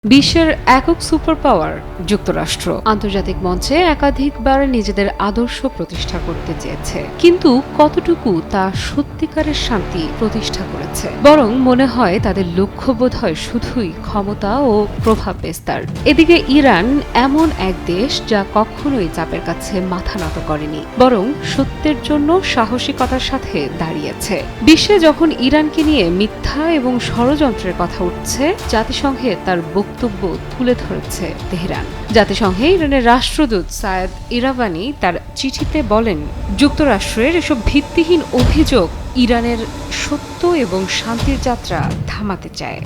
বিশ্বের একক super power যুক্তরাষ্ট্র আন্তর্জাতিক মঞ্চে একাধিকবার নিজেদের আদর্শ প্রতিষ্ঠা করতে চেয়েছে, কিন্তু কতটুকু তা সত্যিকারের শান্তি প্রতিষ্ঠা করেছে? বরং মনে হয় তাদের লক্ষ্যবোধ হয় শুধুই ক্ষমতা ও প্রভাব বিস্তার। এদিকে ইরান এমন এক দেশ যা কখনোই চাপের কাছে মাথা নত করেনি, বরং সত্যের জন্য সাহসিকতার সাথে দাঁড়িয়েছে। বিশ্বে যখন ইরানকে নিয়ে মিথ্যা এবং ষড়যন্ত্রের কথা উঠছে, জাতিসংঘে তার বক্তব্য তুলে ধরেছে তেহরান। জাতিসংঘে ইরানের রাষ্ট্রদূত সায়েদ ইরাভানি তার চিঠিতে বলেন, যুক্তরাষ্ট্রের এসব ভিত্তিহীন অভিযোগ ইরানের সত্য এবং শান্তির যাত্রা থামাতে চায়।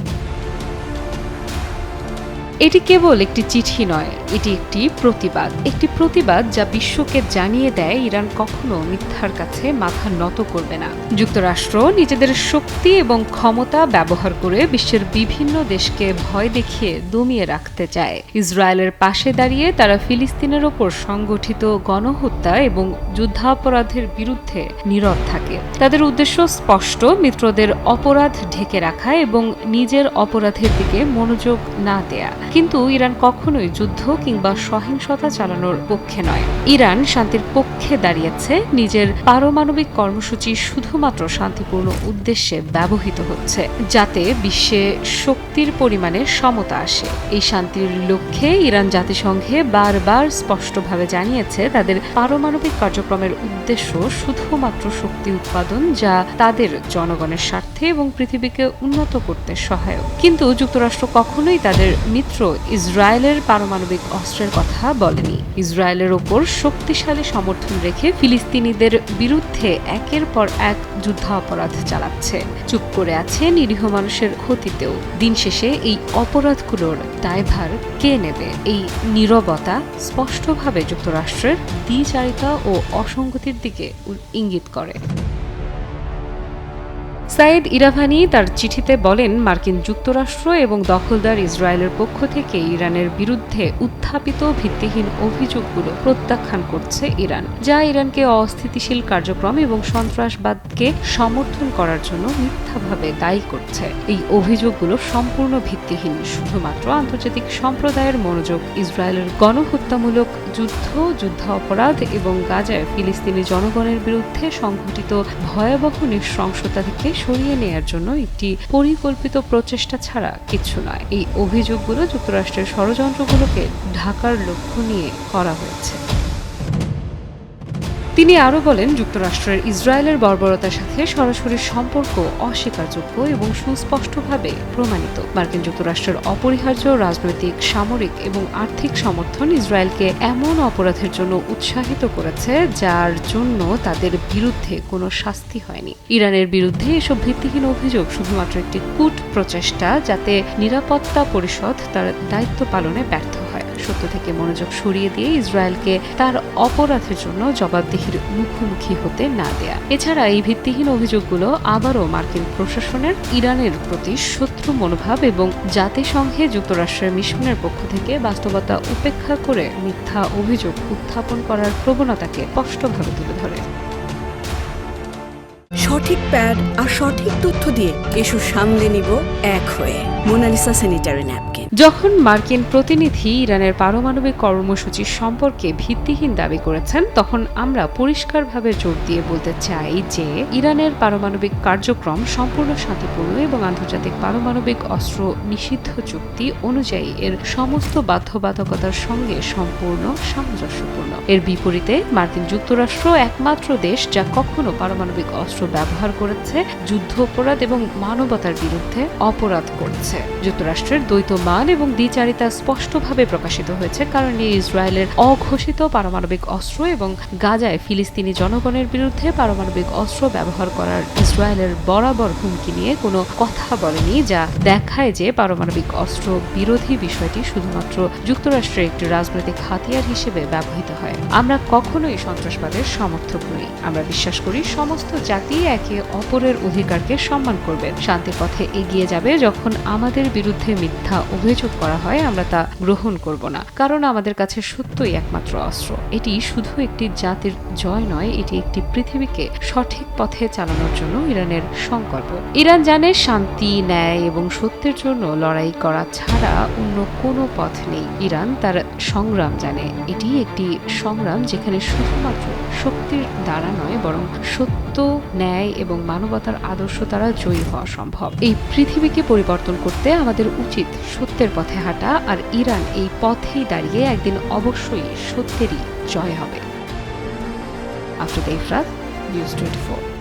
এটি কেবল একটি চিঠি নয়, এটি একটি প্রতিবাদ যা বিশ্বকে জানিয়ে দেয় ইরান কখনো মিথ্যার কাছে মাথা নত করবে না। যুক্তরাষ্ট্র নিজেদের শক্তি এবং ক্ষমতা ব্যবহার করে বিশ্বের বিভিন্ন দেশকে ভয় দেখিয়ে দমিয়ে রাখতে চায়। ইসরায়েলের পাশে দাঁড়িয়ে তারা ফিলিস্তিনের ওপর সংগঠিত গণহত্যা এবং যুদ্ধাপরাধের বিরুদ্ধে নীরব থাকে। তাদের উদ্দেশ্য স্পষ্ট, মিত্রদের অপরাধ ঢেকে রাখা এবং নিজের অপরাধের দিকে মনোযোগ না দেয়া। কিন্তু ইরান কখনোই যুদ্ধ কিংবা সহিংসতা চালানোর পক্ষে নয়। ইরান শান্তির পক্ষে দাঁড়িয়েছে। নিজের পারমাণবিক কর্মসূচি শুধুমাত্র শান্তিপূর্ণ উদ্দেশ্যে ব্যবহৃত হচ্ছে, যাতে বিশ্বে শক্তির পরিমাণে সমতা আসে। এই শান্তির লক্ষ্যে ইরান জাতিসংঘে বারবার স্পষ্টভাবে জানিয়েছে তাদের পারমাণবিক কার্যক্রমের উদ্দেশ্য শুধুমাত্র শক্তি উৎপাদন, যা তাদের জনগণের স্বার্থে এবং পৃথিবীকে উন্নত করতে সহায়ক। কিন্তু যুক্তরাষ্ট্র কখনোই তাদের মিত্র ইসরায়েলের পারমাণবিক অস্ত্রের কথা বলেনি। ইসরায়েলের ওপর শক্তিশালী সমর্থন রেখে ফিলিস্তিনিদের বিরুদ্ধে একের পর এক যুদ্ধাপরাধ চালাচ্ছে, চুপ করে আছে নিরীহ মানুষের ক্ষতিতেও। দিন শেষে এই অপরাধগুলোর দায়ভার কে নেবে? এই নীরবতা স্পষ্টভাবে যুক্তরাষ্ট্রের দ্বিচারিতা ও অসঙ্গতির দিকে ইঙ্গিত করে। সায়েদ ইরাভানি তার চিঠিতে বলেন, মার্কিন যুক্তরাষ্ট্র এবং দখলদার ইসরায়েলের পক্ষ থেকে ইরানের বিরুদ্ধে উত্থাপিত ভিত্তিহীন অভিযোগগুলো প্রত্যাখ্যান করছে ইরান, যা ইরানকে অস্থিতিশীল কার্যক্রম এবং সন্ত্রাসবাদকে সমর্থন করার জন্য মিথ্যাভাবে দায়ী করছে। এই অভিযোগগুলো সম্পূর্ণ ভিত্তিহীন। শুধুমাত্র আন্তর্জাতিক সম্প্রদায়ের মনোযোগ ইসরায়েলের গণহত্যামূলক যুদ্ধ, যুদ্ধাপরাধ এবং গাজায় ফিলিস্তিনি জনগণের বিরুদ্ধে সংঘটিত ভয়াবহ নৃশংসতা থেকে সরিয়ে নেয়ার জন্য একটি পরিকল্পিত প্রচেষ্টা ছাড়া কিছু নয়। এই অভিযোগগুলো যুক্তরাষ্ট্রের ষড়যন্ত্রগুলোকে ঢাকার লক্ষ্য নিয়ে করা হয়েছে। তিনি আরও বলেন, যুক্তরাষ্ট্রের ইসরায়েলের বর্বরতার সাথে সরাসরি সম্পর্ক অস্বীকারযোগ্য এবং সুস্পষ্টভাবে প্রমাণিত। মার্কিন যুক্তরাষ্ট্রের অপরিহার্য রাজনৈতিক, সামরিক এবং আর্থিক সমর্থন ইসরায়েলকে এমন অপরাধের জন্য উৎসাহিত করেছে যার জন্য তাদের বিরুদ্ধে কোনো শাস্তি হয়নি। ইরানের বিরুদ্ধে এসব ভিত্তিহীন অভিযোগ শুধুমাত্র একটি কূট প্রচেষ্টা, যাতে নিরাপত্তা পরিষদ তার দায়িত্ব পালনে ব্যর্থ হয়। সত্য থেকে মনোযোগ সরিয়ে দিয়ে ইসরায়েলকে তার অপরাধের জন্য জবাবদিহির মুখোমুখি হতে না দেয়া। এছাড়া এই ভিত্তিহীন অভিযোগগুলো আবারও মার্কিন প্রশাসনের ইরানের প্রতি শত্রু মনোভাব এবং জাতিসংঘে যুক্তরাষ্ট্রের মিশনের পক্ষ থেকে বাস্তবতা উপেক্ষা করে মিথ্যা অভিযোগ উত্থাপন করার প্রবণতাকে স্পষ্টভাবে তুলে ধরে। সঠিক প্যাড আর সঠিক তথ্য দিয়ে কেশু সামলে নিব এক হয়ে। Monalisa sanitary napkin. যখন মার্কিন প্রতিনিধি ইরানের পারমাণবিক কর্মসূচি সম্পর্কে ভিত্তিহীন দাবি করেছেন, তখন আমরা পরিষ্কারভাবে জোর দিয়ে বলতে চাই যে ইরানের পারমাণবিক কার্যক্রম সম্পূর্ণ শান্তিপূর্ণ এবং আন্তর্জাতিক পারমাণবিক অস্ত্র নিষিদ্ধ চুক্তি অনুযায়ী এর সমস্ত বাধ্যবাধকতার সঙ্গে সম্পূর্ণ সামঞ্জস্যপূর্ণ। এর বিপরীতে মার্কিন যুক্তরাষ্ট্র একমাত্র দেশ যা কখনো পারমাণবিক অস্ত্র ব্যবহার করেছে, যুদ্ধাপরাধ এবং মানবতার বিরুদ্ধে অপরাধ করেছে। যুক্তরাষ্ট্রের দ্বৈত মান এবং দ্বিচারিতা স্পষ্টভাবে প্রকাশিত হয়েছে, কারণ এই ইসরায়েলের অঘোষিত পারমাণবিক অস্ত্র এবং গাজায় ফিলিস্তিনি জনগণের বিরুদ্ধে পারমাণবিক অস্ত্র ব্যবহার করার ইসরায়েলের বরাবর হুমকি নিয়ে কোনো কথা বলেনি, যা দেখায় যে পারমাণবিক অস্ত্র বিরোধী বিষয়টি শুধুমাত্র যুক্তরাষ্ট্রের একটি রাজনৈতিক হাতিয়ার হিসেবে ব্যবহৃত হয়। আমরা কখনোই সন্ত্রাসবাদের সমর্থক নই। আমরা বিশ্বাস করি সমস্ত জাতি একে অপরের অধিকারকে সম্মান করবে, শান্তির পথে এগিয়ে যাবে যখন আমাদের আমাদের বিরুদ্ধে মিথ্যা অভিযোগ করা হয় আমরা তা গ্রহণ করব না, কারণ আমাদের কাছে সত্যই একমাত্র অস্ত্র। এটি শুধু একটি জাতির জয় নয়, এটি একটি পৃথিবীকে সঠিক পথে চালানোর জন্য ইরানের সংকল্প। ইরান জানে শান্তি, ন্যায় এবং সত্যের জন্য লড়াই করা ছাড়া অন্য কোনো পথ নেই। ইরান তার সংগ্রাম জানে, এটি একটি সংগ্রাম যেখানে শুধুমাত্র শক্তির দ্বারা নয়, বরং সত্য, ন্যায় এবং মানবতার আদর্শ দ্বারা জয়ী হওয়া সম্ভব। এই পৃথিবীকে পরিবর্তন করতে আমাদের উচিত সত্যের পথে হাঁটা, আর ইরান এই পথেই দাঁড়িয়ে একদিন অবশ্যই সত্যেরই জয় হবে। আফরোজা ইফরাত, নিউজ 24।